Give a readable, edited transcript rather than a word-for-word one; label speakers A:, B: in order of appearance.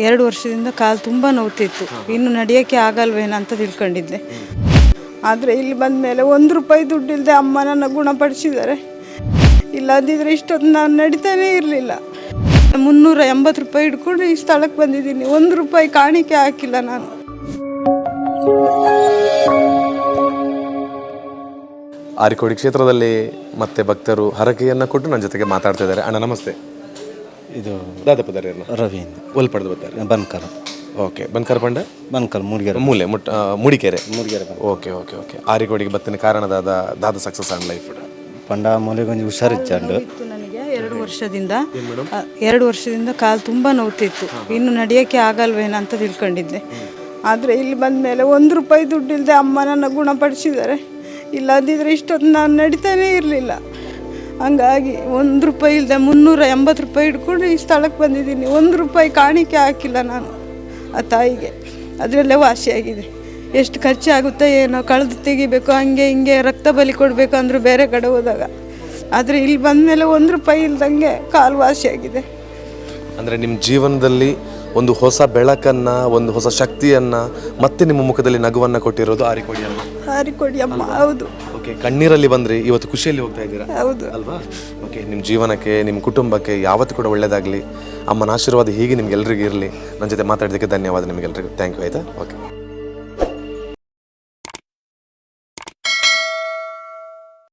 A: 2 ವರ್ಷದಿಂದ ಕಾಲು ತುಂಬ ನೋವ್ತಿತ್ತು. ಇನ್ನು ನಡೆಯೋಕ್ಕೆ ಆಗಲ್ವೇನೋ ಅಂತ ತಿಳ್ಕೊಂಡಿದ್ದೆ. ಆದರೆ ಇಲ್ಲಿ ಬಂದ ಮೇಲೆ 1 ರೂಪಾಯಿ ದುಡ್ಡಿಲ್ಲದೆ ಅಮ್ಮ ನನ್ನ ಗುಣಪಡಿಸಿದ್ದಾರೆ. ಇಲ್ಲದಿದ್ದರೆ ಇಷ್ಟೊತ್ತು ನಾನು ನಡೀತಾನೇ ಇರಲಿಲ್ಲ. 380 ರೂಪಾಯಿ ಹಿಡ್ಕೊಂಡು ಈ ಸ್ಥಳಕ್ಕೆ ಬಂದಿದ್ದೀನಿ. 1 ರೂಪಾಯಿ ಕಾಣಿಕೆ ಹಾಕಿಲ್ಲ ನಾನು.
B: ಆರಿಕೋಡಿ ಕ್ಷೇತ್ರದಲ್ಲಿ ಮತ್ತೆ ಭಕ್ತರು ಹರಕೆಯನ್ನು ಕೊಟ್ಟು ನನ್ನ ಜೊತೆಗೆ ಮಾತಾಡ್ತಿದ್ದಾರೆ. ಅಣ್ಣ ನಮಸ್ತೆ.
C: ಇದು
B: ದಾದಪದಾರ
C: ರವಿ
B: ಒಲ್ಪಡ್ದು ಬರ್ತಾರೆ
C: ಬನ್ಕರ್.
B: ಓಕೆ ಬನ್ಕರ್ ಪಂಡ
C: ಬನ್ಕರ್ ಮೂಡಿಗೆರೆ
B: ಮೂಲೆ ಮೂಡಿಕೆರೆ
C: ಮೂಡಿಗೆರೆ
B: ಓಕೆ ಓಕೆ ಓಕೆ ಆರಿಕೋಡಿಗೆ ಬತ್ತಿನ ಕಾರಣದಾದ ದಾದ ಸಕ್ಸಸ್ ಆನ್ ಲೈಫ್
C: ಪಂಡ ಮೂಲೆಗೊಂದು ಹುಷಾರಿಚ್ಚಂಡು
A: ನನಗೆ 2 ವರ್ಷದಿಂದ ಕಾಲು ತುಂಬ ನೋವ್ತಿತ್ತು. ಇನ್ನು ನಡೆಯೋಕ್ಕೆ ಆಗಲ್ವೇನೋ ಅಂತ ತಿಳ್ಕೊಂಡಿದ್ದೆ. ಆದರೆ ಇಲ್ಲಿ ಬಂದ ಮೇಲೆ 1 ರೂಪಾಯಿ ದುಡ್ಡಿಲ್ಲದೆ ಅಮ್ಮ ನನ್ನ ಗುಣಪಡಿಸಿದ್ದಾರೆ. ಇಲ್ಲದಿದ್ದರೆ ಇಷ್ಟೊತ್ತು ನಾನು ನಡೀತಾನೇ ಇರಲಿಲ್ಲ. ಹಂಗಾಗಿ 1 ರೂಪಾಯಿ ಇಲ್ಲದೆ 380 ರೂಪಾಯಿ ಹಿಡ್ಕೊಂಡು ಈ ಸ್ಥಳಕ್ಕೆ ಬಂದಿದ್ದೀನಿ. 1 ರೂಪಾಯಿ ಕಾಣಿಕೆ ಹಾಕಿಲ್ಲ ನಾನು ಆ ತಾಯಿಗೆ. ಅದರಲ್ಲೇ ವಾಸಿಯಾಗಿದೆ. ಎಷ್ಟು ಖರ್ಚಾಗುತ್ತೋ ಏನೋ, ಕಳೆದು ತೆಗಿಬೇಕು, ಹಂಗೆ ಹಿಂಗೆ ರಕ್ತ ಬಲಿ ಕೊಡಬೇಕು ಅಂದರೂ ಬೇರೆ ಕಡೆ ಹೋದಾಗ. ಆದರೆ ಇಲ್ಲಿ ಬಂದ ಮೇಲೆ 1 ರೂಪಾಯಿ ಇಲ್ದಂಗೆ ಕಾಲು ವಾಸಿಯಾಗಿದೆ.
B: ಅಂದರೆ ನಿಮ್ಮ ಜೀವನದಲ್ಲಿ ಒಂದು ಹೊಸ ಬೆಳಕನ್ನು, ಒಂದು ಹೊಸ ಶಕ್ತಿಯನ್ನು, ಮತ್ತೆ ನಿಮ್ಮ ಮುಖದಲ್ಲಿ ನಗುವನ್ನು ಕೊಟ್ಟಿರೋದು ಆರಿಕೋಡಿ ಅಮ್ಮ.
A: ಆರಿಕೋಡಿ ಅಮ್ಮ, ಹೌದು.
B: ಓಕೆ, ಕಣ್ಣೀರಲ್ಲಿ ಬಂದ್ರಿ, ಇವತ್ತು ಖುಷಿಯಲ್ಲಿ ಹೋಗ್ತಾ ಇದ್ದೀರಾ,
A: ಹೌದು
B: ಅಲ್ವಾ? ಓಕೆ, ನಿಮ್ಮ ಜೀವನಕ್ಕೆ, ನಿಮ್ಮ ಕುಟುಂಬಕ್ಕೆ ಯಾವತ್ತೂ ಕೂಡ ಒಳ್ಳೆಯದಾಗಲಿ. ಅಮ್ಮನ ಆಶೀರ್ವಾದ ಹೀಗೆ ನಿಮ್ಗೆಲ್ರಿಗೂ ಇರಲಿ. ನನ್ನ ಜೊತೆ ಮಾತಾಡೋದಕ್ಕೆ ಧನ್ಯವಾದ ನಿಮಗೆಲ್ರಿಗೂ. Thank you. ಆಯಿತಾ? ಓಕೆ.